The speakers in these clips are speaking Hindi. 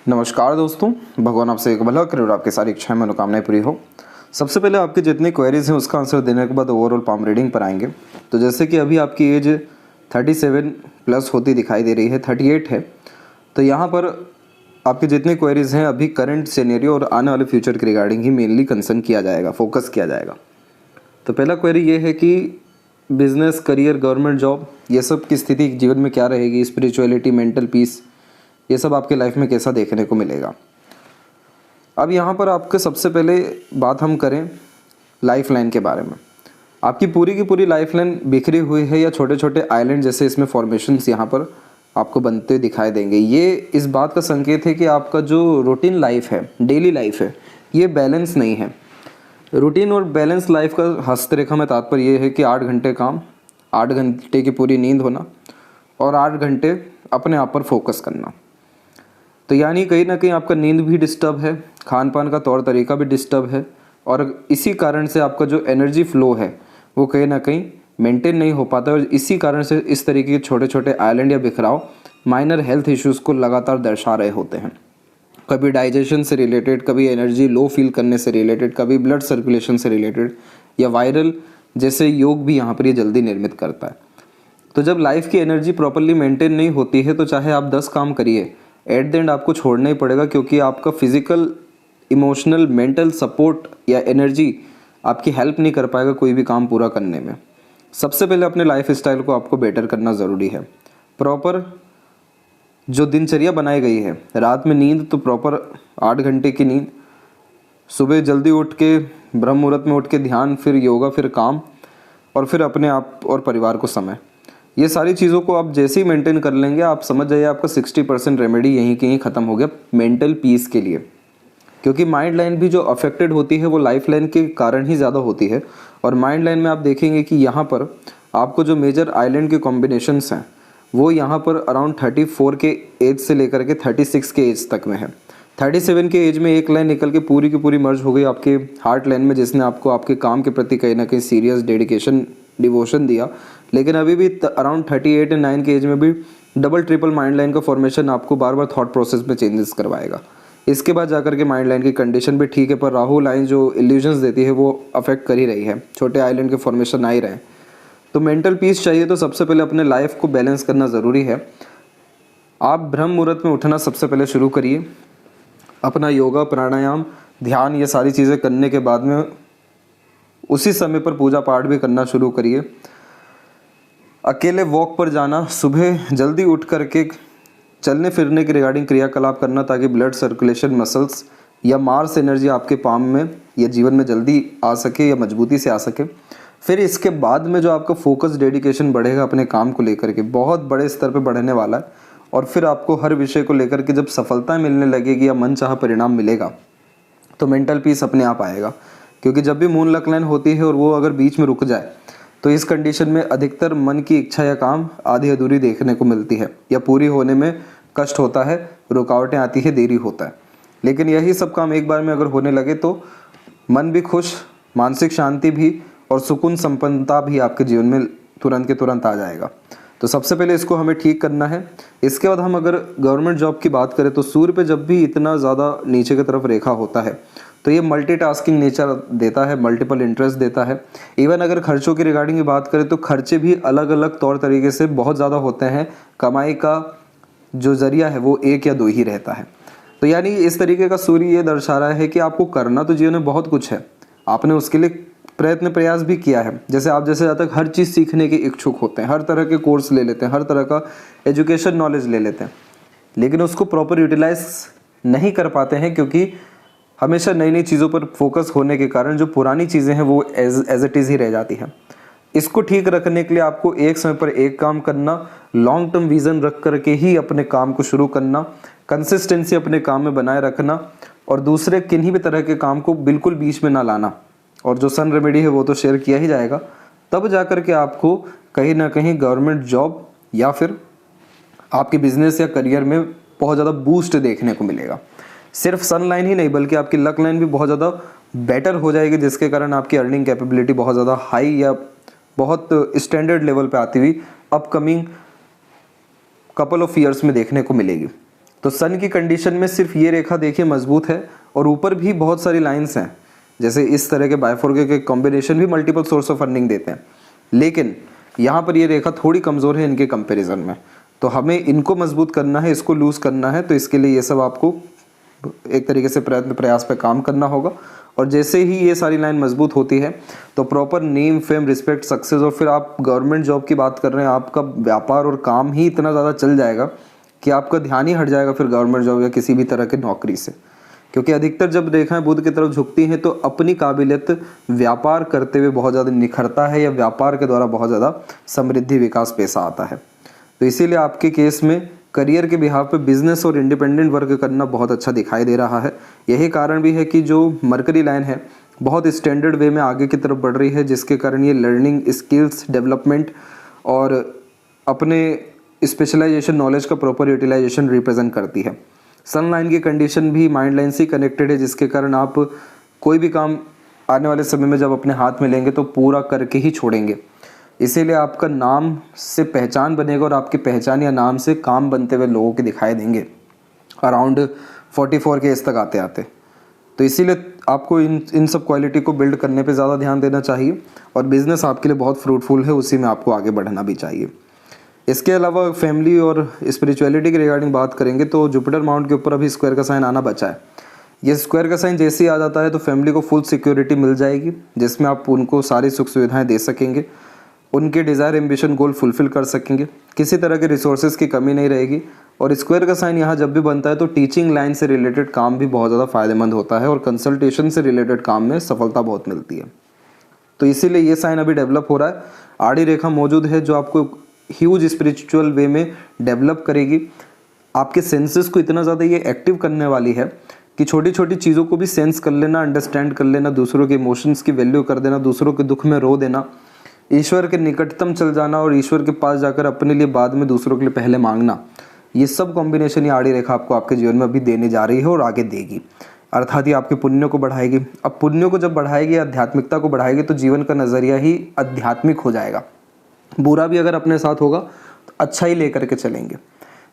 नमस्कार दोस्तों, भगवान आपसे एक भला करे और आपकी सारी इच्छाएं मनोकामनाएं पूरी हो। सबसे पहले आपके जितनी क्वेरीज हैं उसका आंसर देने के बाद ओवरऑल पाम रीडिंग पर आएंगे। तो जैसे कि अभी आपकी एज 37 प्लस होती दिखाई दे रही है, 38 है। तो यहाँ पर आपकी जितनी क्वेरीज हैं अभी करंट सिनेरियो और आने वाले फ्यूचर के रिगार्डिंग ही मेनली कंसर्न किया जाएगा, फोकस किया जाएगा। तो पहला क्वेरी ये है कि बिजनेस, करियर, गवर्नमेंट जॉब, ये सब की स्थिति जीवन में क्या रहेगी, स्पिरिचुअलिटी, मेंटल पीस, ये सब आपके लाइफ में कैसा देखने को मिलेगा। अब यहाँ पर आपके सबसे पहले बात हम करें लाइफ लाइन के बारे में। आपकी पूरी की पूरी लाइफ लाइन बिखरी हुई है या छोटे छोटे आइलैंड जैसे इसमें फॉर्मेशंस यहाँ पर आपको बनते दिखाई देंगे। ये इस बात का संकेत है कि आपका जो रूटीन लाइफ है, डेली लाइफ है, ये बैलेंस नहीं है। रूटीन और बैलेंस लाइफ का हस्तरेखा में तात्पर्य ये है कि 8 घंटे काम, 8 घंटे की पूरी नींद होना और 8 घंटे अपने आप पर फोकस करना। तो यानी कहीं ना कहीं आपका नींद भी डिस्टर्ब है, खान पान का तौर तरीका भी डिस्टर्ब है और इसी कारण से आपका जो एनर्जी फ्लो है वो कहीं ना कहीं मेंटेन नहीं हो पाता और इसी कारण से इस तरीके के छोटे छोटे आइलैंड या बिखराव माइनर हेल्थ इश्यूज़ को लगातार दर्शा रहे होते हैं। कभी डाइजेशन से रिलेटेड, कभी एनर्जी लो फील करने से रिलेटेड, कभी ब्लड सर्कुलेशन से रिलेटेड या वायरल जैसे योग भी यहाँ पर ये जल्दी निर्मित करता है। तो जब लाइफ की एनर्जी प्रॉपरली मेंटेन नहीं होती है तो चाहे आप 10 काम करिए, एट द एंड आपको छोड़ना ही पड़ेगा, क्योंकि आपका फिजिकल, इमोशनल, मेंटल सपोर्ट या एनर्जी आपकी हेल्प नहीं कर पाएगा कोई भी काम पूरा करने में। सबसे पहले अपने लाइफ स्टाइल को आपको बेटर करना ज़रूरी है। प्रॉपर जो दिनचर्या बनाई गई है, रात में नींद तो प्रॉपर 8 घंटे की नींद, सुबह जल्दी उठ के ब्रह्म मुहूर्त में उठ के ध्यान, फिर योगा, फिर काम और फिर अपने आप और परिवार को समय, ये सारी चीज़ों को आप जैसे ही मेंटेन कर लेंगे, आप समझ जाइए आपका 60% रेमेडी यहीं कहीं ख़त्म हो गया मेंटल पीस के लिए। क्योंकि माइंड लाइन भी जो अफेक्टेड होती है वो लाइफ लाइन के कारण ही ज़्यादा होती है। और माइंड लाइन में आप देखेंगे कि यहाँ पर आपको जो मेजर आइलैंड के कॉम्बिनेशंस हैं वो यहाँ पर अराउंड 34 के एज से लेकर के 36 के एज तक में है। 37 के एज में एक लाइन निकल के पूरी की पूरी मर्ज हो गई आपके हार्ट लाइन में, जिसने आपको आपके काम के प्रति कहीं ना कहीं सीरियस डेडिकेशन, डिवोशन दिया। लेकिन अभी भी अराउंड 38 एंड 9 के एज में भी डबल ट्रिपल माइंड लाइन का फॉर्मेशन आपको बार बार थॉट प्रोसेस में चेंजेस करवाएगा। इसके बाद जाकर के माइंड लाइन की कंडीशन भी ठीक है, पर राहु लाइन जो इल्यूजन्स देती है वो अफेक्ट कर ही रही है, छोटे आइलैंड के फॉर्मेशन आ ही रहे हैं। तो मेंटल पीस चाहिए तो सबसे पहले अपने लाइफ को बैलेंस करना ज़रूरी है। आप ब्रह्म मुहूर्त में उठना सबसे पहले शुरू करिए। अपना योगा, प्राणायाम, ध्यान, ये सारी चीज़ें करने के बाद में उसी समय पर पूजा पाठ भी करना शुरू करिए। अकेले वॉक पर जाना, सुबह जल्दी उठ करके चलने फिरने के रिगार्डिंग क्रियाकलाप करना, ताकि ब्लड सर्कुलेशन, मसल्स या मार्स एनर्जी आपके पाम में या जीवन में जल्दी आ सके या मजबूती से आ सके। फिर इसके बाद में जो आपका फोकस, डेडिकेशन बढ़ेगा अपने काम को लेकर के, बहुत बड़े स्तर पे बढ़ने वाला है। और फिर आपको हर विषय को लेकर के जब सफलता मिलने लगेगी या मनचाहा परिणाम मिलेगा तो मेंटल पीस अपने आप आएगा। क्योंकि जब भी मून लक लाइन होती है और वो अगर बीच में रुक जाए तो इस कंडीशन में अधिकतर मन की इच्छा या काम आधी अधूरी देखने को मिलती है या पूरी होने में कष्ट होता है, रुकावटें आती है, देरी होता है। लेकिन यही सब काम एक बार में अगर होने लगे तो मन भी खुश, मानसिक शांति भी और सुकून, संपन्नता भी आपके जीवन में तुरंत के तुरंत आ जाएगा। तो सबसे पहले इसको हमें ठीक करना है। इसके बाद हम अगर गवर्नमेंट जॉब की बात करें तो सूर्य पे जब भी इतना ज़्यादा नीचे की तरफ रेखा होता है तो ये मल्टीटास्किंग नेचर देता है, मल्टीपल इंटरेस्ट देता है। इवन अगर खर्चों की रिगार्डिंग की बात करें तो खर्चे भी अलग अलग तौर तरीके से बहुत ज़्यादा होते हैं। कमाई का जो जरिया है वो एक या दो ही रहता है। तो यानी इस तरीके का सूर्य ये दर्शा रहा है कि आपको करना तो जीवन में बहुत कुछ है, आपने उसके लिए प्रयत्न प्रयास भी किया है। जैसे आप जैसे ज़्यादा हर चीज़ सीखने के इच्छुक होते हैं, हर तरह के कोर्स ले लेते हैं, हर तरह का एजुकेशन नॉलेज ले लेते हैं, लेकिन उसको प्रॉपर यूटिलाइज नहीं कर पाते हैं क्योंकि हमेशा नई नई चीज़ों पर फोकस होने के कारण जो पुरानी चीज़ें हैं वो एज इट इज़ ही रह जाती हैं। इसको ठीक रखने के लिए आपको एक समय पर एक काम करना, लॉन्ग टर्म विज़न रख करके ही अपने काम को शुरू करना, कंसिस्टेंसी अपने काम में बनाए रखना और दूसरे किन्हीं भी तरह के काम को बिल्कुल बीच में ना लाना। और जो सन रेमेडी है वो तो शेयर किया ही जाएगा, तब जाकर के आपको कहीं ना कहीं गवर्नमेंट जॉब या फिर आपके बिजनेस या करियर में बहुत ज़्यादा बूस्ट देखने को मिलेगा। सिर्फ सन लाइन ही नहीं बल्कि आपकी लक लाइन भी बहुत ज़्यादा बेटर हो जाएगी, जिसके कारण आपकी अर्निंग कैपेबिलिटी बहुत ज़्यादा हाई या बहुत स्टैंडर्ड लेवल पे आती हुई अपकमिंग कपल ऑफ ईयर्स में देखने को मिलेगी। तो सन की कंडीशन में सिर्फ ये रेखा देखिए मजबूत है, और ऊपर भी बहुत सारी लाइंस हैं, जैसे इस तरह के बायफोर्के के कॉम्बिनेशन भी मल्टीपल सोर्स ऑफ अर्निंग देते हैं, लेकिन यहाँ पर ये रेखा थोड़ी कमज़ोर है इनके कंपैरिजन में। तो हमें इनको मजबूत करना है, इसको लूज़ करना है, तो इसके लिए ये सब आपको एक तरीके से प्रयत्न प्रयास पे काम करना होगा। और जैसे ही ये सारी लाइन मजबूत होती है तो proper name, fame, respect, success, और फिर आप गवर्नमेंट जॉब की बात कर रहे हैं, आपका व्यापार और काम ही इतना ज़्यादा चल जाएगा कि आपका ध्यान ही हट जाएगा फिर गवर्नमेंट जॉब या किसी भी तरह की नौकरी से। क्योंकि अधिकतर जब रेखाएं बुध की तरफ झुकती हैं तो अपनी काबिलियत व्यापार करते हुए बहुत ज़्यादा निखरता है, या व्यापार के द्वारा बहुत ज़्यादा समृद्धि, विकास पैसा आता है। तो इसीलिए आपके केस में करियर के बिहाफ पे बिजनेस और इंडिपेंडेंट वर्क करना बहुत अच्छा दिखाई दे रहा है। यही कारण भी है कि जो मरकरी लाइन है बहुत स्टैंडर्ड वे में आगे की तरफ बढ़ रही है, जिसके कारण ये लर्निंग, स्किल्स डेवलपमेंट और अपने स्पेशलाइजेशन नॉलेज का प्रॉपर यूटिलाइजेशन रिप्रेजेंट करती है। सन लाइन की कंडीशन भी माइंड लाइन से कनेक्टेड है, जिसके कारण आप कोई भी काम आने वाले समय में जब अपने हाथ में लेंगे तो पूरा करके ही छोड़ेंगे। इसीलिए आपका नाम से पहचान बनेगा, और आपकी पहचान या नाम से काम बनते हुए लोगों के दिखाई देंगे अराउंड 44 के एज तक आते आते। तो इसीलिए आपको इन सब क्वालिटी को बिल्ड करने पे ज़्यादा ध्यान देना चाहिए, और बिज़नेस आपके लिए बहुत फ्रूटफुल है, उसी में आपको आगे बढ़ना भी चाहिए। इसके अलावा फैमिली और स्पिरिचुअलिटी के रिगार्डिंग बात करेंगे तो जुपिटर माउंट के ऊपर अभी स्क्वायर का साइन आना बचा है। ये स्क्वायर का साइन जैसे ही आ जाता है तो फैमिली को फुल सिक्योरिटी मिल जाएगी, जिसमें आप उनको सारी सुख सुविधाएं दे सकेंगे, उनके डिज़ायर, एम्बिशन, गोल फुलफिल कर सकेंगे, किसी तरह के रिसोर्सेज की कमी नहीं रहेगी। और स्क्वायर का साइन यहाँ जब भी बनता है तो टीचिंग लाइन से रिलेटेड काम भी बहुत ज़्यादा फायदेमंद होता है, और कंसल्टेशन से रिलेटेड काम में सफलता बहुत मिलती है। तो इसीलिए ये साइन अभी डेवलप हो रहा है। आड़ी रेखा मौजूद है जो आपको ह्यूज स्पिरिचुअल वे में डेवलप करेगी। आपके सेंसेस को इतना ज़्यादा ये एक्टिव करने वाली है कि छोटी छोटी चीज़ों को भी सेंस कर लेना, अंडरस्टैंड कर लेना, दूसरों के इमोशंस की वैल्यू कर देना, दूसरों के दुख में रो देना, ईश्वर के निकटतम चल जाना, और ईश्वर के पास जाकर अपने लिए बाद में दूसरों के लिए पहले मांगना, ये सब कॉम्बिनेशन ये आड़ी रेखा आपको आपके जीवन में अभी देने जा रही है और आगे देगी। अर्थात ये आपके पुण्यों को बढ़ाएगी। अब पुण्यों को जब बढ़ाएगी, आध्यात्मिकता को बढ़ाएगी, तो जीवन का नज़रिया ही आध्यात्मिक हो जाएगा। बुरा भी अगर अपने साथ होगा तो अच्छा ही लेकर के चलेंगे,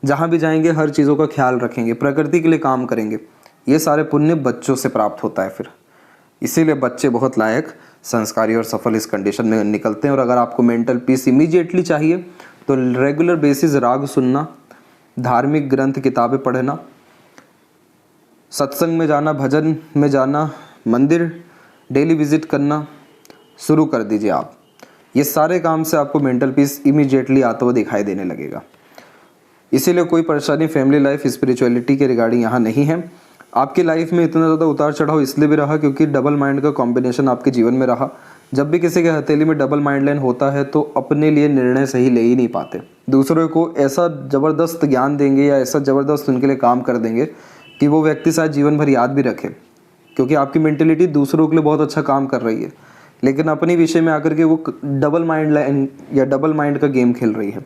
जहाँ भी जाएंगे हर चीज़ों का ख्याल रखेंगे, प्रकृति के लिए काम करेंगे। ये सारे पुण्य बच्चों से प्राप्त होता है फिर, इसीलिए बच्चे बहुत लायक, संस्कारी और सफल इस कंडीशन में निकलते हैं। और अगर आपको मेंटल पीस इमीडिएटली चाहिए तो रेगुलर बेसिस राग सुनना, धार्मिक ग्रंथ किताबें पढ़ना, सत्संग में जाना, भजन में जाना, मंदिर डेली विजिट करना शुरू कर दीजिए आप। ये सारे काम से आपको मेंटल पीस इमीडिएटली आता हुआ दिखाई देने लगेगा। इसीलिए कोई परेशानी फैमिली लाइफ, स्पिरिचुअलिटी के रिगार्डिंग यहाँ नहीं है। आपकी लाइफ में इतना ज़्यादा उतार चढ़ाव इसलिए भी रहा क्योंकि डबल माइंड का कॉम्बिनेशन आपके जीवन में रहा। जब भी किसी के हथेली में डबल माइंड लाइन होता है तो अपने लिए निर्णय सही ले ही नहीं पाते, दूसरों को ऐसा ज़बरदस्त ज्ञान देंगे या ऐसा ज़बरदस्त उनके लिए काम कर देंगे कि वो व्यक्ति शायद जीवन भर याद भी रखे, क्योंकि आपकी मेंटेलिटी दूसरों के लिए बहुत अच्छा काम कर रही है, लेकिन अपने विषय में आकर के वो डबल माइंड लाइन या डबल माइंड का गेम खेल रही है।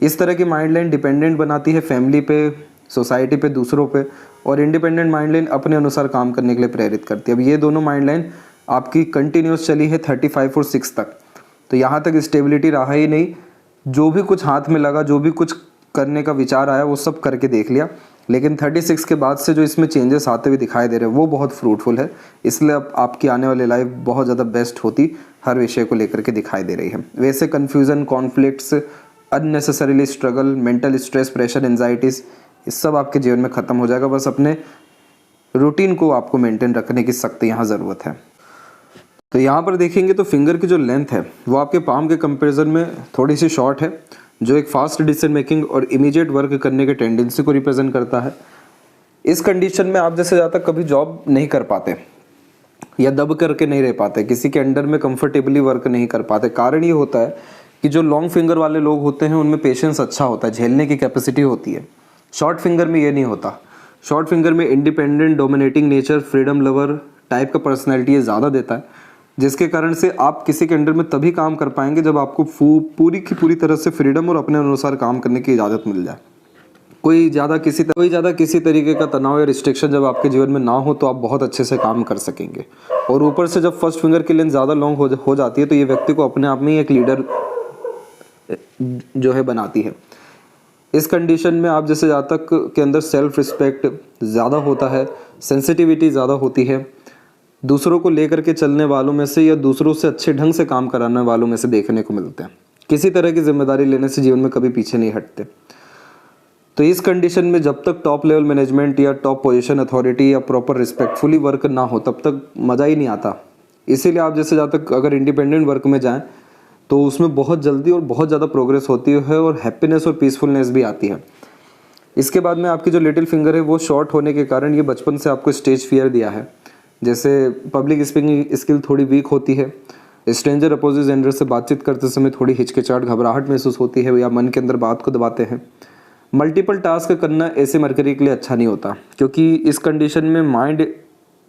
इस तरह की माइंड लाइन डिपेंडेंट बनाती है फैमिली पे, सोसाइटी पे, दूसरों पे, और इंडिपेंडेंट माइंड लाइन अपने अनुसार काम करने के लिए प्रेरित करती है। अब ये दोनों माइंड लाइन आपकी कंटिन्यूस चली है 35 और 6 तक, तो यहाँ तक स्टेबिलिटी रहा ही नहीं। जो भी कुछ हाथ में लगा, जो भी कुछ करने का विचार आया वो सब करके देख लिया, लेकिन 36 के बाद से जो इसमें चेंजेस आते हुए दिखाई दे रहे हैं वो बहुत फ्रूटफुल है। इसलिए अब आपकी आने वाली लाइफ बहुत ज़्यादा बेस्ट होती हर विषय को लेकर के दिखाई दे रही है। वैसे confusion, conflicts, unnecessarily struggle, mental stress, pressure, anxieties, ये सब आपके जीवन में ख़त्म हो जाएगा। बस अपने रूटीन को आपको मेंटेन रखने की सख्त यहाँ ज़रूरत है। तो यहाँ पर देखेंगे तो फिंगर की जो लेंथ है वो आपके पाम के कंपैरिजन में थोड़ी सी शॉर्ट है, जो एक फास्ट डिसीजन मेकिंग और इमीडिएट वर्क करने के टेंडेंसी को रिप्रेजेंट करता है। इस कंडीशन में आप जैसे ज़्यादा कभी जॉब नहीं कर पाते या दब करके नहीं रह पाते, किसी के अंडर में कंफर्टेबली वर्क नहीं कर पाते। कारण ये होता है कि जो लॉन्ग फिंगर वाले लोग होते हैं उनमें पेशेंस अच्छा होता है, झेलने की कैपेसिटी होती है। शॉर्ट फिंगर में ये नहीं होता। शॉर्ट फिंगर में independent, dominating nature, freedom lover type का पर्सनैलिटी ये ज़्यादा देता है, जिसके कारण से आप किसी के अंडर में तभी काम कर पाएंगे जब आपको पूरी की पूरी तरह से फ्रीडम और अपने अनुसार काम करने की इजाज़त मिल जाए। कोई ज़्यादा किसी तरीके का तनाव या रिस्ट्रिक्शन जब आपके जीवन में ना हो तो आप बहुत अच्छे से काम कर सकेंगे। और ऊपर से जब फर्स्ट फिंगर की लेंथ ज़्यादा लॉन्ग हो जाती है तो ये व्यक्ति को अपने आप में ही एक लीडर जो है बनाती है। इस कंडीशन में आप जैसे जातक के अंदर सेल्फ रिस्पेक्ट ज़्यादा होता है, सेंसिटिविटी ज़्यादा होती है, दूसरों को लेकर के चलने वालों में से या दूसरों से अच्छे ढंग से काम कराने वालों में से देखने को मिलते हैं। किसी तरह की जिम्मेदारी लेने से जीवन में कभी पीछे नहीं हटते। तो इस कंडीशन में जब तक टॉप लेवल मैनेजमेंट या टॉप पोजीशन अथॉरिटी या प्रॉपर रिस्पेक्टफुली वर्क ना हो तब तक मज़ा ही नहीं आता। इसीलिए आप जैसे जहाँ तक अगर इंडिपेंडेंट वर्क में जाएं तो उसमें बहुत जल्दी और बहुत ज़्यादा प्रोग्रेस होती है और हैप्पीनेस और पीसफुलनेस भी आती है। इसके बाद में आपकी जो लिटिल फिंगर है वो शॉर्ट होने के कारण ये बचपन से आपको स्टेज फियर दिया है। जैसे पब्लिक स्पीकिंग स्किल थोड़ी वीक होती है, स्ट्रेंजर अपोजिट जेंडर से बातचीत करते समय थोड़ी हिचकिचाहट घबराहट महसूस होती है या मन के अंदर बात को दबाते हैं। मल्टीपल टास्क करना ऐसे मरकरी के लिए अच्छा नहीं होता, क्योंकि इस कंडीशन में माइंड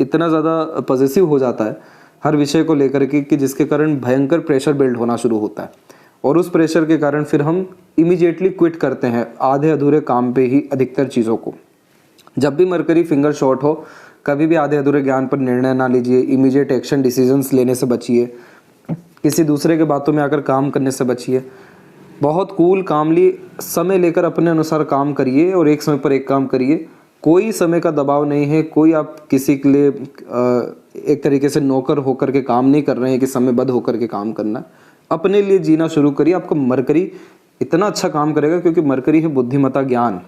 इतना ज़्यादा पॉजिटिव हो जाता है हर विषय को लेकर के कि जिसके कारण भयंकर प्रेशर बिल्ड होना शुरू होता है और उस प्रेशर के कारण फिर हम इमीडिएटली क्विट करते हैं आधे अधूरे काम पे ही अधिकतर चीज़ों को। जब भी मरकरी फिंगर शॉर्ट हो कभी भी आधे अधूरे ज्ञान पर निर्णय ना लीजिए, इमीडिएट एक्शन डिसीजंस लेने से बचिए, किसी दूसरे के बातों में आकर काम करने से बचिए। बहुत कूल कामली समय लेकर अपने अनुसार काम करिए और एक समय पर एक काम करिए। कोई समय का दबाव नहीं है, कोई आप किसी के लिए एक तरीके से नौकर होकर के काम नहीं कर रहे हैं कि समयबद्ध होकर के काम करना। अपने लिए जीना शुरू करिए। आपका मरकरी इतना अच्छा काम करेगा क्योंकि मरकरी है बुद्धिमत्ता, ज्ञान,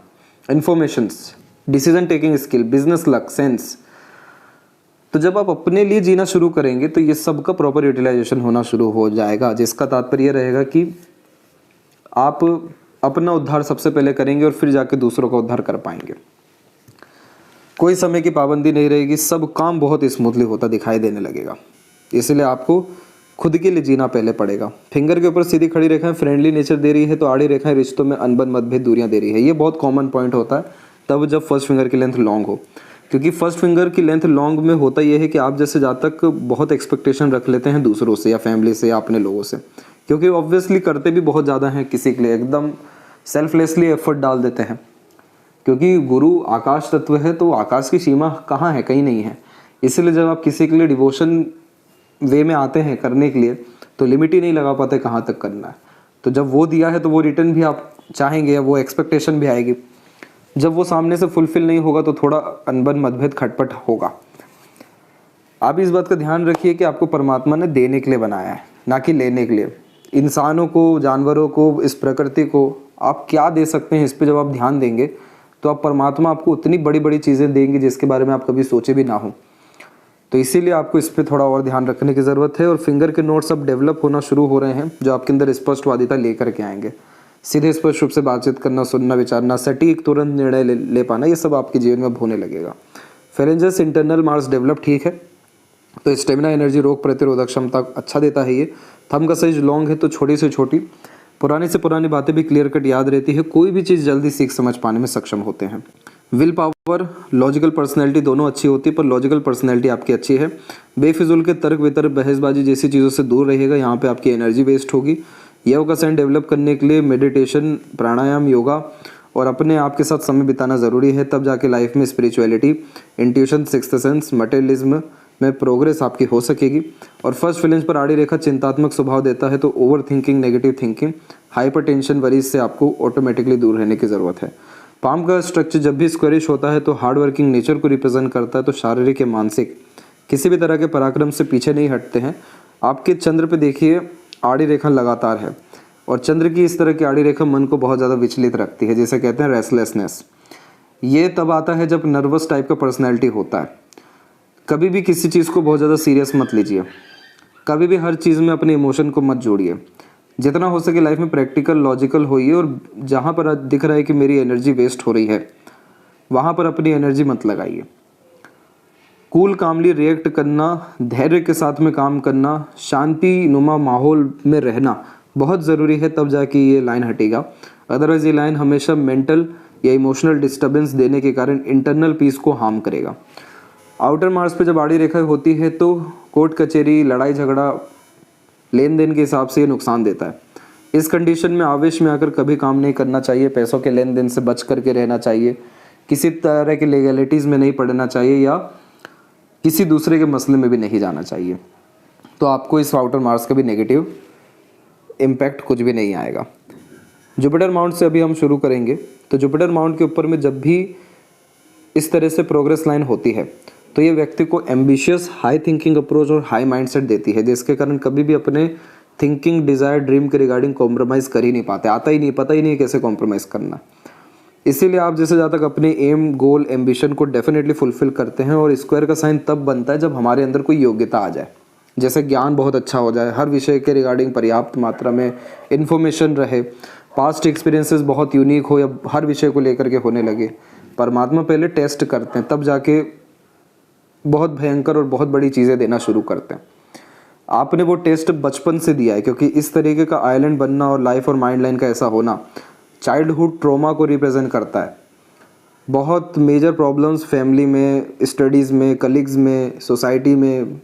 informations, decision taking skill, business luck, sense. तो जब आप अपने लिए जीना शुरू करेंगे तो ये सब का प्रॉपर यूटिलाइजेशन होना शुरू हो जाएगा, जिसका तात्पर्य रहेगा कि आप अपना उद्धार सबसे पहले करेंगे और फिर जाके दूसरों का उद्धार कर पाएंगे। कोई समय की पाबंदी नहीं रहेगी, सब काम बहुत स्मूथली होता दिखाई देने लगेगा। इसलिए आपको खुद के लिए जीना पहले पड़ेगा। फिंगर के ऊपर सीधी खड़ी रेखाएं फ्रेंडली नेचर दे रही है तो आड़ी रेखाएं रिश्तों में अनबन मतभेद दूरियां दे रही है। ये बहुत कॉमन पॉइंट होता है तब जब फर्स्ट फिंगर की लेंथ लॉन्ग हो, क्योंकि फर्स्ट फिंगर की लेंथ लॉन्ग में होता यह है कि आप जैसे जातक बहुत एक्सपेक्टेशन रख लेते हैं दूसरों से या फैमिली से या अपने लोगों से, क्योंकि ऑब्वियसली करते भी बहुत ज़्यादा हैं किसी के लिए, एकदम सेल्फलेसली एफर्ट डाल देते हैं। क्योंकि गुरु आकाश तत्व है तो आकाश की सीमा कहाँ है, कहीं नहीं है। इसलिए जब आप किसी के लिए डिवोशन वे में आते हैं करने के लिए तो लिमिट ही नहीं लगा पाते कहाँ तक करना है। तो जब वो दिया है तो वो रिटर्न भी आप चाहेंगे या वो एक्सपेक्टेशन भी आएगी। जब वो सामने से फुलफिल नहीं होगा तो थोड़ा अनबन मतभेद खटपट होगा। आप इस बात का ध्यान रखिए कि आपको परमात्मा ने देने के लिए बनाया है, ना कि लेने के लिए। इंसानों को, जानवरों को, इस प्रकृति को आप क्या दे सकते हैं, इस पर जब आप ध्यान देंगे तो आप परमात्मा आपको उतनी बड़ी बड़ी चीज़ें देंगे जिसके बारे में आप कभी सोचे भी ना हो। तो इसीलिए आपको इस पर थोड़ा और ध्यान रखने की ज़रूरत है। और फिंगर के नोट्स अब डेवलप होना शुरू हो रहे हैं जो आपके अंदर स्पष्टवादिता लेकर के आएंगे। सीधे स्पष्ट रूप से बातचीत करना, सुनना, विचारना, सटीक तुरंत निर्णय ले पाना, ये सब आपके जीवन में होने लगेगा। फेरेंजस इंटरनल मार्स डेवलप ठीक है तो स्टेमिना, एनर्जी, रोग प्रतिरोधक क्षमता अच्छा देता है ये। थंब का साइज लॉन्ग है तो छोटी से छोटी, पुरानी से पुरानी बातें भी क्लियर कट याद रहती है। कोई भी चीज़ जल्दी सीख समझ पाने में सक्षम होते हैं। विल पावर, लॉजिकल पर्सनैलिटी दोनों अच्छी होती है, पर लॉजिकल पर्सनैलिटी आपकी अच्छी है। बेफिजूल के तर्क वितर्क, बहसबाजी जैसी चीज़ों से दूर रहिएगा, यहाँ पे आपकी एनर्जी वेस्ट होगी। योग का सेंस डेवलप करने के लिए मेडिटेशन, प्राणायाम, योगा और अपने आप के साथ समय बिताना ज़रूरी है। तब जाके लाइफ में spirituality, intuition, sixth sense, materialism में प्रोग्रेस आपकी हो सकेगी। और फर्स्ट फीलिंग्स पर आड़ी रेखा चिंतात्मक स्वभाव देता है तो over thinking, negative thinking, hyper tension, worries से आपको ऑटोमेटिकली दूर रहने की ज़रूरत है। पाम का स्ट्रक्चर जब भी स्क्वेरिश होता है तो हार्ड वर्किंग नेचर को रिप्रेजेंट करता है, तो शारीरिक या मानसिक किसी भी तरह के पराक्रम से पीछे नहीं हटते हैं। आपके चंद्र पे देखिए आड़ी रेखा लगातार है और चंद्र की इस तरह की आड़ी रेखा मन को बहुत ज़्यादा विचलित रखती है, जिसे कहते हैं रेस्टलेसनेस। ये तब आता है जब नर्वस टाइप का पर्सनैलिटी होता है। कभी भी किसी चीज़ को बहुत ज़्यादा सीरियस मत लीजिए, कभी भी हर चीज़ में अपने इमोशन को मत जोड़िए। जितना हो सके लाइफ में प्रैक्टिकल, लॉजिकल होइए और जहाँ पर दिख रहा है कि मेरी एनर्जी वेस्ट हो रही है वहाँ पर अपनी एनर्जी मत लगाइए। कूल कामली रिएक्ट करना, धैर्य के साथ में काम करना, शांति नुमा माहौल में रहना बहुत ज़रूरी है, तब जाके ये लाइन हटेगा। अदरवाइज ये लाइन हमेशा मेंटल या इमोशनल डिस्टर्बेंस देने के कारण इंटरनल पीस को हार्म करेगा। आउटर मार्स पे जब आड़ी रेखा होती है तो कोर्ट कचहरी, लड़ाई झगड़ा, लेन देन के हिसाब से ये नुकसान देता है। इस कंडीशन में आवेश में आकर कभी काम नहीं करना चाहिए, पैसों के लेन देन से बच करके रहना चाहिए, किसी तरह के लीगलिटीज़ में नहीं पड़ना चाहिए या किसी दूसरे के मसले में भी नहीं जाना चाहिए। तो आपको इस आउटर मार्स का भी नेगेटिव इम्पैक्ट कुछ भी नहीं आएगा। जुपिटर माउंट से अभी हम शुरू करेंगे। तो जुपिटर माउंट के ऊपर में जब भी इस तरह से प्रोग्रेस लाइन होती है तो ये व्यक्ति को एम्बिशियस हाई थिंकिंग अप्रोच और हाई माइंडसेट देती है, जिसके कारण कभी भी अपने थिंकिंग डिज़ायर ड्रीम के रिगार्डिंग कॉम्प्रोमाइज़ कर ही नहीं पाते, आता ही नहीं, पता ही नहीं कैसे कॉम्प्रोमाइज़ करना। इसीलिए आप जैसे ज़्यादा तक अपने एम गोल एम्बिशन को डेफिनेटली फुलफिल करते हैं। और स्क्वायर का साइन तब बनता है जब हमारे अंदर कोई योग्यता आ जाए, जैसे ज्ञान बहुत अच्छा हो जाए, हर विषय के रिगार्डिंग पर्याप्त मात्रा में इन्फॉर्मेशन रहे, पास्ट एक्सपीरियंसेस बहुत यूनिक हो या हर विषय को लेकर के होने लगे। परमात्मा पहले टेस्ट करते हैं, तब जाके बहुत भयंकर और बहुत बड़ी चीज़ें देना शुरू करते हैं। आपने वो टेस्ट बचपन से दिया है, क्योंकि इस तरीके का आइलैंड बनना और लाइफ और माइंड लाइन का ऐसा होना चाइल्डहुड ट्रॉमा को रिप्रेजेंट करता है। बहुत मेजर प्रॉब्लम्स फैमिली में, स्टडीज़ में, कलीग्स में, सोसाइटी में,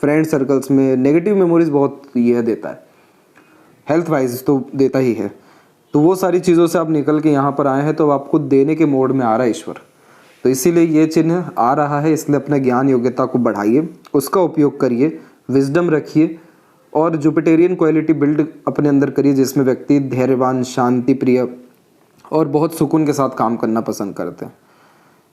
फ्रेंड सर्कल्स में नेगेटिव मेमोरीज बहुत यह देता है, हेल्थ वाइज तो देता ही है। तो वो सारी चीज़ों से आप निकल के यहाँ पर आए हैं, तो आपको देने के मोड में आ रहा है ईश्वर। तो इसीलिए ये चिन्ह आ रहा है, इसलिए अपने ज्ञान योग्यता को बढ़ाइए, उसका उपयोग करिए, विजडम रखिए और जुपिटेरियन क्वालिटी बिल्ड अपने अंदर करिए, जिसमें व्यक्ति धैर्यवान, शांति प्रिय और बहुत सुकून के साथ काम करना पसंद करते हैं।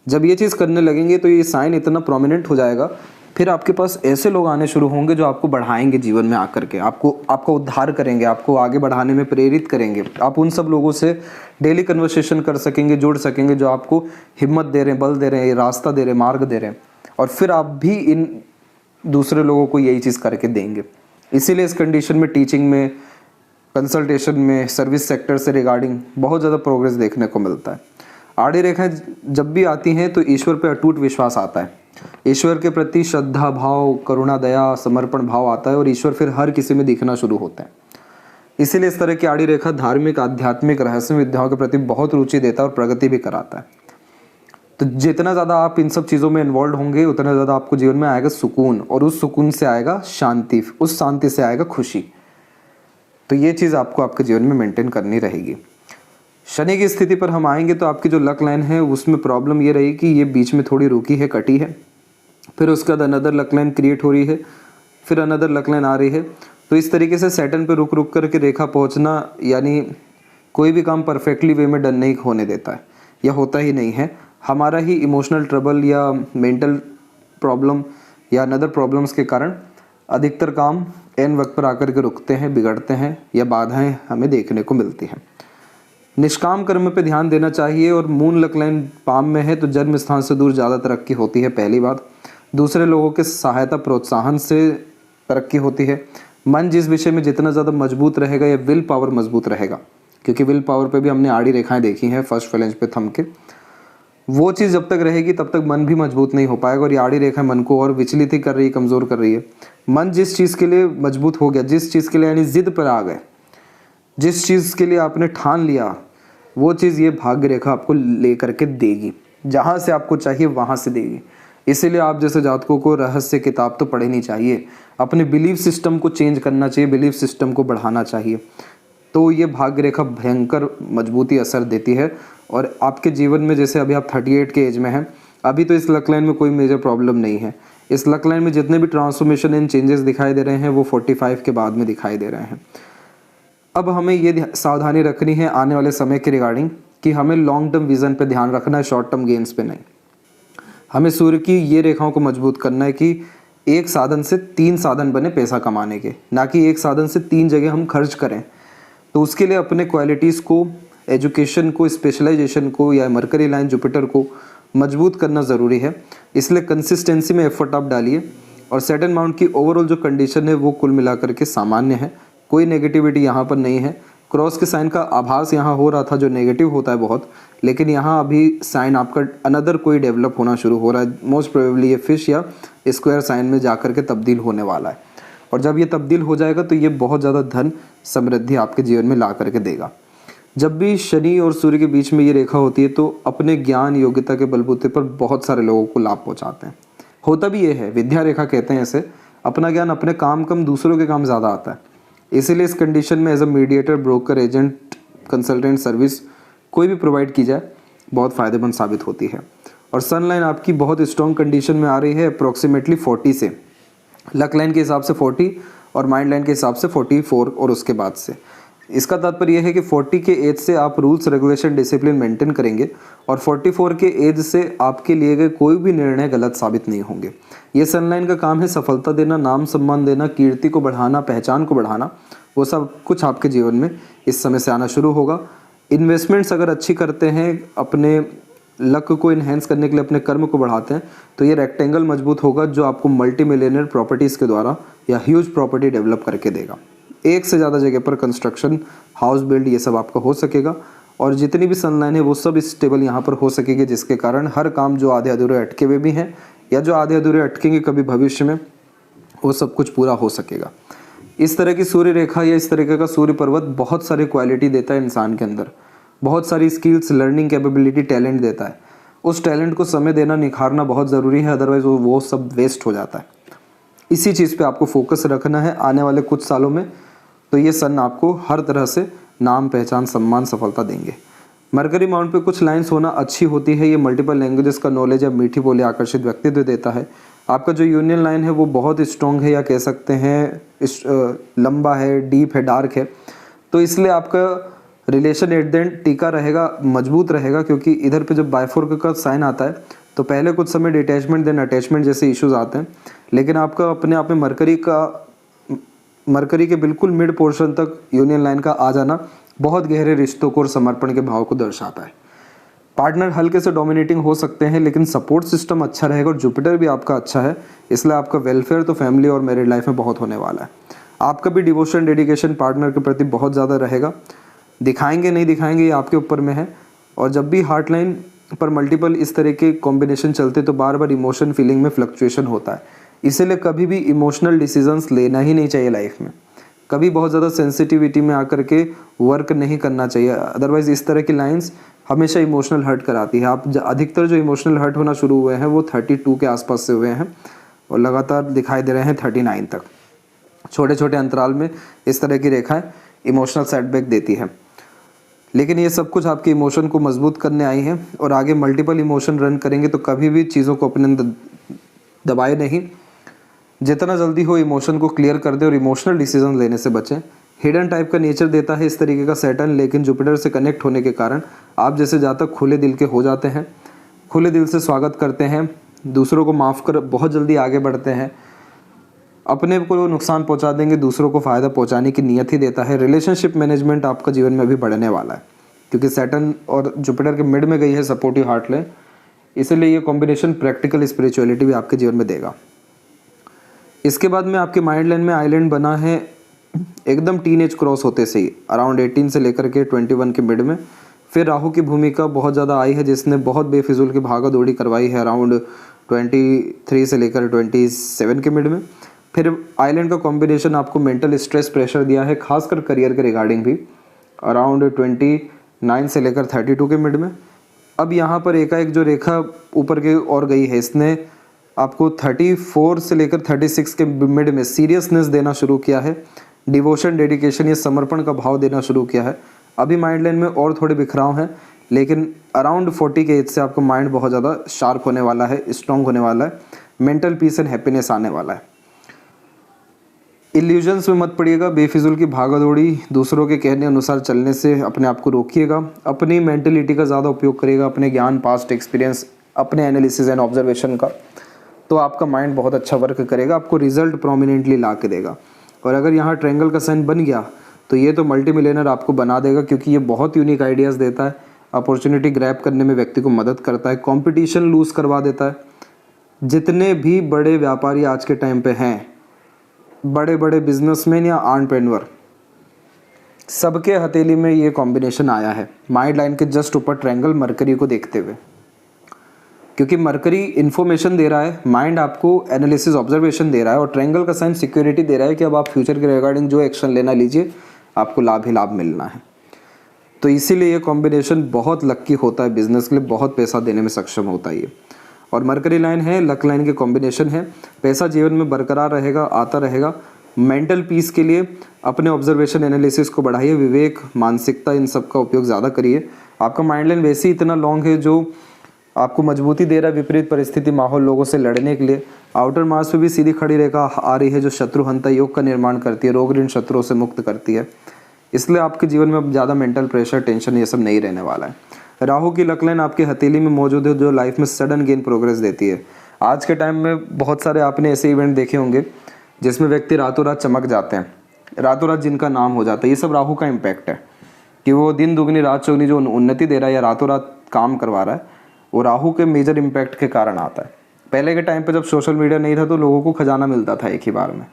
जब ये चीज़ करने लगेंगे तो ये साइन इतना प्रोमिनेंट हो जाएगा, फिर आपके पास ऐसे लोग आने शुरू होंगे जो आपको बढ़ाएंगे जीवन में आकर के, आपका उद्धार करेंगे, आपको आगे बढ़ाने में प्रेरित करेंगे। आप उन सब लोगों से डेली कन्वर्सेशन कर सकेंगे, जुड़ सकेंगे, जो आपको हिम्मत दे रहे हैं, बल दे रहे हैं, रास्ता दे रहे हैं, मार्ग दे रहे हैं, और फिर आप भी इन दूसरे लोगों को यही चीज़ करके देंगे। इसीलिए इस कंडीशन में टीचिंग में, कंसल्टेशन में, सर्विस सेक्टर से रिगार्डिंग बहुत ज़्यादा प्रोग्रेस देखने को मिलता है। आड़ी रेखाएं जब भी आती हैं तो ईश्वर पे अटूट विश्वास आता है, ईश्वर के प्रति श्रद्धा भाव, करुणा, दया, समर्पण भाव आता है और ईश्वर फिर हर किसी में दिखना शुरू होता है। इसीलिए इस तरह की आड़ी रेखा धार्मिक, आध्यात्मिक, रहस्य विद्याओं के प्रति बहुत रुचि देता है और प्रगति भी कराता है। तो जितना ज़्यादा आप इन सब चीज़ों में इन्वॉल्व होंगे उतना ज़्यादा आपको जीवन में आएगा सुकून, और उस सुकून से आएगा शांति, उस शांति से आएगा खुशी। तो ये चीज़ आपको आपके जीवन में मेंटेन करनी रहेगी। शनि की स्थिति पर हम आएंगे तो आपकी जो लक लाइन है उसमें प्रॉब्लम ये रही कि ये बीच में थोड़ी रुकी है, कटी है, फिर उसके बाद अनदर लक लाइन क्रिएट हो रही है, फिर अनदर लक लाइन आ रही है। तो इस तरीके से सैटर्न पे रुक रुक करके रेखा पहुंचना, यानी कोई भी काम परफेक्टली वे में डन नहीं होने देता है, या होता ही नहीं है। हमारा ही इमोशनल ट्रबल या मेंटल प्रॉब्लम या अनदर प्रॉब्लम्स के कारण अधिकतर काम एन वक्त पर आकर के रुकते हैं, बिगड़ते हैं, या बाधाएं हमें देखने को मिलती हैं। निष्काम कर्म पे ध्यान देना चाहिए। और मून लक लाइन पाम में है तो जन्म स्थान से दूर ज़्यादा तरक्की होती है, पहली बात। दूसरे लोगों के सहायता प्रोत्साहन से तरक्की होती है। मन जिस विषय में जितना ज़्यादा मजबूत रहेगा या विल पावर मजबूत रहेगा, क्योंकि विल पावर पे भी हमने आड़ी रेखाएं देखी हैं फर्स्ट फ्लैंज पे थम के, वो चीज़ जब तक रहेगी तब तक मन भी मजबूत नहीं हो पाएगा। और ये आड़ी रेखा मन को और विचलित ही कर रही है, कमज़ोर कर रही है। मन जिस चीज़ के लिए मजबूत हो गया, जिस चीज़ के लिए यानी जिद पर आ गए, जिस चीज़ के लिए आपने ठान लिया, वो चीज़ ये भाग्य रेखा आपको ले करके देगी, जहाँ से आपको चाहिए वहाँ से देगी। इसीलिए आप जैसे जातकों को रहस्य किताब तो पढ़नी चाहिए, अपने बिलीफ सिस्टम को चेंज करना चाहिए, बिलीफ सिस्टम को बढ़ाना चाहिए। तो ये भाग्य रेखा भयंकर मजबूती असर देती है। और आपके जीवन में जैसे अभी आप 38 के एज में हैं, अभी तो इस लक लाइन में कोई मेजर प्रॉब्लम नहीं है। इस लक लाइन में जितने भी ट्रांसफॉर्मेशन एंड चेंजेस दिखाई दे रहे हैं वो 45 के बाद में दिखाई दे रहे हैं। अब हमें ये सावधानी रखनी है आने वाले समय के रिगार्डिंग कि हमें लॉन्ग टर्म विजन पे ध्यान रखना है, शॉर्ट टर्म गेन्स पे नहीं। हमें सूर्य की ये रेखाओं को मजबूत करना है कि एक साधन से 3 साधन बने पैसा कमाने के, ना कि एक साधन से 3 जगह हम खर्च करें। तो उसके लिए अपने क्वालिटीज़ को, एजुकेशन को, स्पेशलाइजेशन को या मरकरी लाइन जुपिटर को मजबूत करना ज़रूरी है। इसलिए कंसिस्टेंसी में एफर्ट आप डालिए। और सैटर्न माउंट की ओवरऑल जो कंडीशन है वो कुल मिलाकर के सामान्य है, कोई नेगेटिविटी यहाँ पर नहीं है। क्रॉस के साइन का आभास यहाँ हो रहा था जो नेगेटिव होता है बहुत, लेकिन यहाँ अभी साइन आपका अनदर कोई डेवलप होना शुरू हो रहा है। मोस्ट प्रोबेबली ये फिश या स्क्वायर साइन में जाकर के तब्दील होने वाला है। और जब ये तब्दील हो जाएगा तो ये बहुत ज़्यादा धन समृद्धि आपके जीवन में ला करके देगा। जब भी शनि और सूर्य के बीच में ये रेखा होती है तो अपने ज्ञान योग्यता के बलबूते पर बहुत सारे लोगों को लाभ पहुँचाते हैं। होता भी ये है, विद्या रेखा कहते हैं इसे, अपना ज्ञान अपने काम कम दूसरों के काम ज़्यादा आता है। इसीलिए इस कंडीशन में as a mediator, broker, agent, consultant service कोई भी प्रोवाइड की जाए बहुत फ़ायदेमंद साबित होती है। और सन लाइन आपकी बहुत स्ट्रॉन्ग कंडीशन में आ रही है अप्रॉक्सीमेटली 40 से, लक लाइन के हिसाब से 40 और माइंड लाइन के हिसाब से 44 और उसके बाद से। इसका तात्पर्य यह है कि 40 के एज से आप रूल्स रेगुलेशन डिसिप्लिन मेंटेन करेंगे और 44 के एज से आपके लिए गए कोई भी निर्णय गलत साबित नहीं होंगे। ये सन लाइन का काम है सफलता देना, नाम सम्मान देना, कीर्ति को बढ़ाना, पहचान को बढ़ाना, वो सब कुछ आपके जीवन में इस समय से आना शुरू होगा। इन्वेस्टमेंट्स अगर अच्छी करते हैं, अपने लक को इन्हेंस करने के लिए अपने कर्म को बढ़ाते हैं, तो ये रेक्टेंगल मजबूत होगा जो आपको मल्टी मिलियनर प्रॉपर्टीज़ के द्वारा या ह्यूज प्रॉपर्टी डेवलप करके देगा। एक से ज़्यादा जगह पर कंस्ट्रक्शन, हाउस बिल्ड, ये सब आपका हो सकेगा और जितनी भी सनलाइन है वो सब स्टेबल यहाँ पर हो सकेगी, जिसके कारण हर काम जो आधे अधूरे अटके हुए भी हैं या जो आधे अधूरे अटकेंगे कभी भविष्य में, वो सब कुछ पूरा हो सकेगा। इस तरह की सूर्य रेखा या इस तरीके का सूर्य पर्वत बहुत सारी क्वालिटी देता है इंसान के अंदर, बहुत सारी स्किल्स, लर्निंग कैपेबिलिटी, टैलेंट देता है। उस टैलेंट को समय देना, निखारना बहुत ज़रूरी है, अदरवाइज़ वो सब वेस्ट हो जाता है। इसी चीज़ पे आपको फोकस रखना है आने वाले कुछ सालों में, तो ये सन आपको हर तरह से नाम, पहचान, सम्मान, सफलता देंगे। मरकरी माउंट पे कुछ लाइंस होना अच्छी होती है, ये मल्टीपल लैंग्वेजेस का नॉलेज या मीठी बोली आकर्षित व्यक्तित्व देता है। आपका जो यूनियन लाइन है वो बहुत स्ट्रॉन्ग है या कह सकते हैं लंबा है, डीप है, डार्क है, तो इसलिए आपका रिलेशन एट द एंड टीका रहेगा, मजबूत रहेगा, क्योंकि इधर पे जब बायफोर्क का साइन आता है तो पहले कुछ समय डिटैचमेंट देन अटैचमेंट जैसे इश्यूज आते हैं, लेकिन आपका अपने आप में मरकरी के बिल्कुल मिड पोर्शन तक यूनियन लाइन का आ जाना बहुत गहरे रिश्तों को और समर्पण के भाव को दर्शाता है। पार्टनर हल्के से डोमिनेटिंग हो सकते हैं, लेकिन सपोर्ट सिस्टम अच्छा रहेगा और जुपिटर भी आपका अच्छा है, इसलिए आपका वेलफेयर तो फैमिली और मैरिड लाइफ में बहुत होने वाला है। आपका भी डिवोशन, डेडिकेशन पार्टनर के प्रति बहुत ज़्यादा रहेगा। दिखाएंगे नहीं दिखाएंगे ये आपके ऊपर में है, और जब भी हार्ट लाइन पर मल्टीपल इस तरह के कॉम्बिनेशन चलते तो बार बार इमोशन फीलिंग में फ्लक्चुएशन होता है, इसीलिए कभी भी इमोशनल डिसीजंस लेना ही नहीं चाहिए लाइफ में। कभी बहुत ज़्यादा सेंसिटिविटी में आकर के वर्क नहीं करना चाहिए, अदरवाइज इस तरह की लाइंस हमेशा इमोशनल हर्ट कराती है। आप अधिकतर जो इमोशनल हर्ट होना शुरू हुए हैं वो 32 के आसपास से हुए हैं और लगातार दिखाई दे रहे हैं 39 तक। छोटे छोटे अंतराल में इस तरह की रेखाएं इमोशनल सेटबैक देती है, लेकिन ये सब कुछ आपके इमोशन को मजबूत करने आई है और आगे मल्टीपल इमोशन रन करेंगे, तो कभी भी चीज़ों को अपने अंदर दबाए नहीं। जितना जल्दी हो इमोशन को क्लियर कर दे और इमोशनल डिसीजन लेने से बचें। हिडन टाइप का नेचर देता है इस तरीके का सैटर्न, लेकिन जुपिटर से कनेक्ट होने के कारण आप जैसे जातक खुले दिल के हो जाते हैं, खुले दिल से स्वागत करते हैं, दूसरों को माफ़ कर बहुत जल्दी आगे बढ़ते हैं, अपने को नुकसान पहुंचा देंगे, दूसरों को फ़ायदा पहुंचाने की नीयत ही देता है। रिलेशनशिप मैनेजमेंट आपका जीवन में अभी बढ़ने वाला है, क्योंकि सैटर्न और जुपिटर के मिड में गई है सपोर्टिव हार्ट लाइन, इसलिए ये कॉम्बिनेशन प्रैक्टिकल स्पिरिचुअलिटी भी आपके जीवन में देगा। इसके बाद में आपके माइंड लाइन में आइलैंड बना है एकदम टीनेज क्रॉस होते से ही, अराउंड 18 से लेकर के 21 के मिड में। फिर राहु की भूमिका बहुत ज़्यादा आई है, जिसने बहुत बेफिजूल की भागा दौड़ी करवाई है अराउंड 23 से लेकर 27 के मिड में। फिर आइलैंड का कॉम्बिनेशन आपको मेंटल स्ट्रेस, प्रेशर दिया है, खासकर करियर के रिगार्डिंग भी, अराउंड 29 से लेकर 32 के मिड में। अब यहाँ पर एकाएक जो रेखा ऊपर की ओर गई है, इसने आपको 34 से लेकर 36 के मिड में सीरियसनेस देना शुरू किया है, डिवोशन, डेडिकेशन, ये समर्पण का भाव देना शुरू किया है। अभी माइंड लाइन में और थोड़े बिखराव हैं, लेकिन अराउंड 40 के एज से आपका माइंड बहुत ज़्यादा शार्प होने वाला है, स्ट्रॉन्ग होने वाला है, मेंटल पीस एंड हैप्पीनेस आने वाला है। इल्यूजन्स में मत पड़िएगा, बेफिजूल की भागादौड़ी, दूसरों के कहने अनुसार चलने से अपने आप को रोकिएगा, अपनी मेंटलिटी का ज़्यादा उपयोग करिएगा, अपने ज्ञान, पास्ट एक्सपीरियंस, अपने एनालिसिस एंड ऑब्जर्वेशन का, तो आपका माइंड बहुत अच्छा वर्क करेगा, आपको रिजल्ट प्रोमिनेंटली ला के देगा। और अगर यहाँ ट्रायंगल का साइन बन गया तो ये तो मल्टी मिलियनर आपको बना देगा, क्योंकि ये बहुत यूनिक आइडियाज़ देता है, अपॉर्चुनिटी ग्रैब करने में व्यक्ति को मदद करता है, कंपटीशन लूज करवा देता है। जितने भी बड़े व्यापारी आज के टाइम पे हैं, बड़े बड़े बिजनेसमैन या एंटरप्रेन्योर, सबके हथेली में ये कॉम्बिनेशन आया है माइंड लाइन के जस्ट ऊपर ट्रायंगल मरकरी को देखते हुए, क्योंकि मरकरी इन्फॉर्मेशन दे रहा है, माइंड आपको एनालिसिस, ऑब्जर्वेशन दे रहा है, और ट्रायंगल का साइन सिक्योरिटी दे रहा है कि अब आप फ्यूचर के रिगार्डिंग जो एक्शन लेना लीजिए, आपको लाभ ही लाभ मिलना है। तो इसीलिए ये कॉम्बिनेशन बहुत लक्की होता है, बिजनेस के लिए बहुत पैसा देने में सक्षम होता है ये। और मरकरी लाइन है, लक लाइन के कॉम्बिनेशन है, पैसा जीवन में बरकरार रहेगा, आता रहेगा। मेंटल पीस के लिए अपने ऑब्जर्वेशन, एनालिसिस को बढ़ाइए, विवेक, मानसिकता, इन सब का उपयोग ज़्यादा करिए। आपका माइंड लाइन वैसे ही इतना लॉन्ग है जो आपको मजबूती दे रहा है विपरीत परिस्थिति, माहौल, लोगों से लड़ने के लिए। आउटर मार्स पे भी सीधी खड़ी रेखा आ रही है जो शत्रुहंता योग का निर्माण करती है, रोग ऋण शत्रुओं से मुक्त करती है। इसलिए आपके जीवन में अब ज़्यादा मेंटल प्रेशर, टेंशन ये सब नहीं रहने वाला है। राहु की लक लाइन आपकी हथेली में मौजूद है जो लाइफ में सडन गेन प्रोग्रेस देती है। आज के टाइम में बहुत सारे आपने ऐसे इवेंट देखे होंगे जिसमें व्यक्ति रातों रात चमक जाते हैं, रातों रात जिनका नाम हो जाता है। ये सब राहु का इम्पैक्ट है कि वो दिन दुगनी रात चौगनी जो उन्नति दे रहा है या रातों रात काम करवा रहा है, वो राहु के मेजर इम्पैक्ट के कारण आता है। पहले के टाइम पे जब सोशल मीडिया नहीं था तो लोगों को खजाना मिलता था एक ही बार में।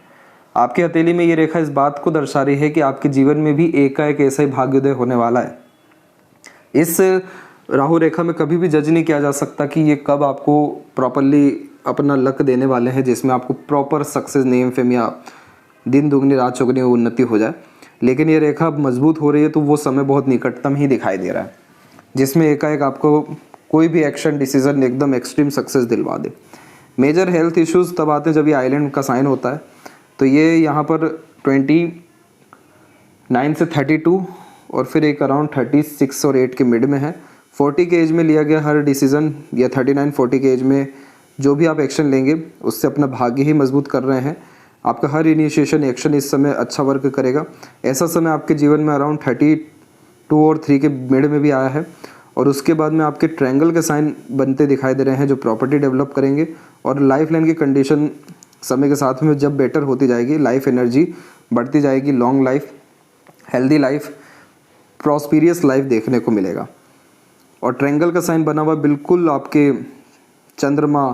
आपकी हथेली में ये रेखा इस बात को दर्शा रही है कि आपके जीवन में भी एकाएक ऐसा ही भाग्योदय होने वाला है। इस राहु रेखा में कभी भी जज नहीं किया जा सकता कि ये कब आपको प्रॉपरली अपना लक देने वाले हैं जिसमें आपको प्रॉपर सक्सेस, नेम, फेम या दिन दुगनी रात चौगनी उन्नति हो जाए। लेकिन ये रेखा अब मजबूत हो रही है तो वो समय बहुत निकटतम ही दिखाई दे रहा है जिसमें एकाएक आपको कोई भी एक्शन डिसीजन एकदम एक्सट्रीम सक्सेस दिलवा दे। मेजर हेल्थ इश्यूज तब आते हैं जब ये आइलैंड का साइन होता है। तो ये यहाँ पर 29 से 32 और फिर एक अराउंड 36 और 8 के मिड में है। 40 के एज में लिया गया हर डिसीज़न या 39-40 के एज में जो भी आप एक्शन लेंगे उससे अपना भाग्य ही मजबूत कर रहे हैं। आपका हर इनिशिएशन एक्शन इस समय अच्छा वर्क करेगा। ऐसा समय आपके जीवन में अराउंड 32 और 3 के मिड में भी आया है और उसके बाद में आपके ट्रायंगल के साइन बनते दिखाई दे रहे हैं जो प्रॉपर्टी डेवलप करेंगे और लाइफ लाइन की कंडीशन समय के साथ में जब बेटर होती जाएगी, लाइफ एनर्जी बढ़ती जाएगी, long life, healthy life, prosperous life देखने को मिलेगा। और ट्रायंगल का साइन बना हुआ बिल्कुल आपके चंद्रमा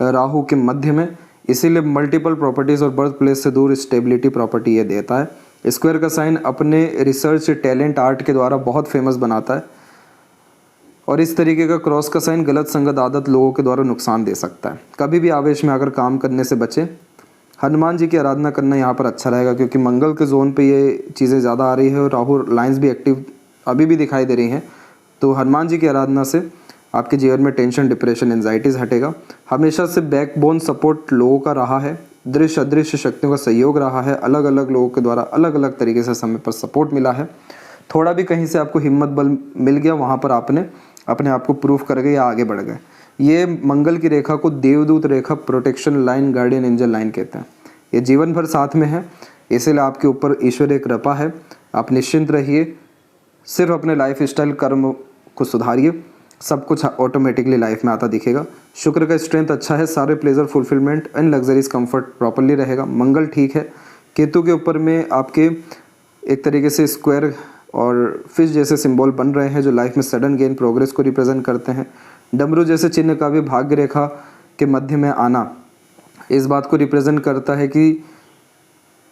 राहु के मध्य में, इसीलिए मल्टीपल प्रॉपर्टीज और बर्थ प्लेस से दूर स्टेबिलिटी प्रॉपर्टी ये देता है। स्क्वायर का साइन अपने रिसर्च, टैलेंट, आर्ट के द्वारा बहुत फेमस बनाता है और इस तरीके का क्रॉस का साइन गलत संगत आदत लोगों के द्वारा नुकसान दे सकता है। कभी भी आवेश में आकर काम करने से बचें। हनुमान जी की आराधना करना यहाँ पर अच्छा रहेगा क्योंकि मंगल के जोन पे ये चीज़ें ज़्यादा आ रही है और राहु लाइन्स भी एक्टिव अभी भी दिखाई दे रही हैं। तो हनुमान जी की आराधना से आपके जीवन में टेंशन, डिप्रेशन, एंजाइटीज़ हटेगा। हमेशा से बैकबोन सपोर्ट लोगों का रहा है, दृश्य अदृश्य शक्तियों का सहयोग रहा है, अलग अलग लोगों के द्वारा अलग अलग तरीके से समय पर सपोर्ट मिला है। थोड़ा भी कहीं से आपको हिम्मत बल मिल गया वहाँ पर आपने अपने आप को प्रूफ कर गए या आगे बढ़ गए। ये मंगल की रेखा को देवदूत रेखा, protection line, guardian angel line कहते हैं। ये जीवन भर साथ में है, इसलिए आपके ऊपर ईश्वरीय कृपा है। आप निश्चिंत रहिए, सिर्फ अपने लाइफ स्टाइल, कर्म को सुधारिए, सब कुछ ऑटोमेटिकली लाइफ में आता दिखेगा। शुक्र का स्ट्रेंथ अच्छा है, सारे pleasure, fulfilment and luxuries comfort properly रहेगा। मंगल ठीक है। केतु के ऊपर में आपके एक तरीके से स्क्वायर और फिश जैसे सिंबल बन रहे हैं जो लाइफ में सडन गेन, प्रोग्रेस को रिप्रेजेंट करते हैं। डमरू जैसे चिन्ह का भी भाग्य रेखा के मध्य में आना इस बात को रिप्रेजेंट करता है कि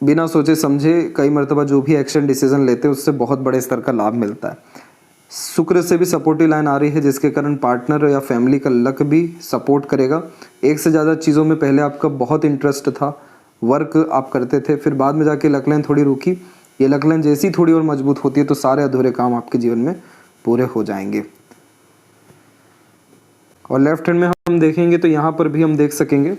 बिना सोचे समझे कई मरतबा जो भी एक्शन डिसीजन लेते हैं उससे बहुत बड़े स्तर का लाभ मिलता है। शुक्र से भी सपोर्टिव लाइन आ रही है जिसके कारण पार्टनर या फैमिली का लक भी सपोर्ट करेगा। एक से ज़्यादा चीज़ों में पहले आपका बहुत इंटरेस्ट था, वर्क आप करते थे, फिर बाद में जाके लक लाइन थोड़ी रुकी। ये लक लाइन जैसी थोड़ी और मजबूत होती है तो सारे अधूरे काम आपके जीवन में पूरे हो जाएंगे। और लेफ्ट हैंड में हम देखेंगे तो यहाँ पर भी हम देख सकेंगे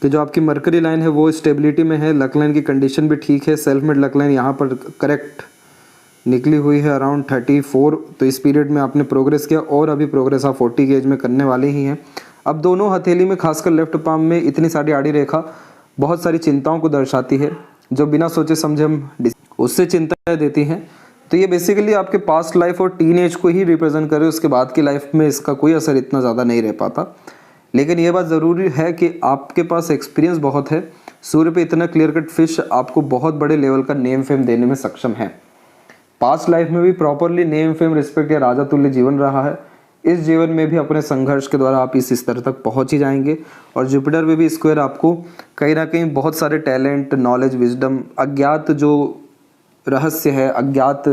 कि जो आपकी मरकरी लाइन है वो स्टेबिलिटी में है, लक लाइन की कंडीशन भी ठीक है। सेल्फ मेड लक लाइन यहाँ पर करेक्ट निकली हुई है अराउंड 34। तो इस पीरियड में आपने प्रोग्रेस किया और अभी प्रोग्रेस आप 40 के एज में करने वाले ही हैं। अब दोनों हथेली में, खासकर लेफ्ट पाम में इतनी सारी आड़ी रेखा बहुत सारी चिंताओं को दर्शाती है जो बिना सोचे समझे हम उससे चिंताएं देती हैं। तो ये बेसिकली आपके पास्ट लाइफ और टीन एज को ही रिप्रेजेंट करे, उसके बाद की लाइफ में इसका कोई असर इतना ज़्यादा नहीं रह पाता। लेकिन ये बात ज़रूरी है कि आपके पास एक्सपीरियंस बहुत है। सूर्य पे इतना क्लियर कट फिश आपको बहुत बड़े लेवल का नेम फेम देने में सक्षम है। पास्ट लाइफ में भी प्रॉपरली नेम फेम, रिस्पेक्ट या राजा तुल्य जीवन रहा है। इस जीवन में भी अपने संघर्ष के द्वारा आप इस स्तर तक पहुंच ही जाएंगे। और जुपिटर में भी स्क्वायर आपको कहीं ना कहीं बहुत सारे टैलेंट, नॉलेज, विजडम, अज्ञात जो रहस्य है, अज्ञात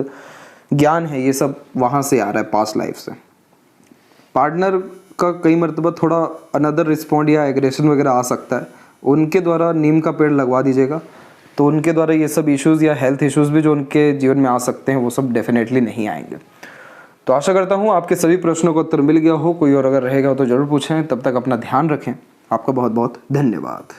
ज्ञान है, ये सब वहाँ से आ रहा है पास्ट लाइफ से। पार्टनर का कई मरतबा थोड़ा अनदर रिस्पॉन्ड या एग्रेशन वगैरह आ सकता है, उनके द्वारा नीम का पेड़ लगवा दीजिएगा तो उनके द्वारा ये सब इश्यूज़ या हेल्थ इश्यूज़ भी जो उनके जीवन में आ सकते हैं वो सब डेफिनेटली नहीं आएंगे। तो आशा करता हूँ आपके सभी प्रश्नों का उत्तर मिल गया हो। कोई और अगर रहेगा तो ज़रूर पूछें। तब तक अपना ध्यान रखें। आपका बहुत बहुत धन्यवाद।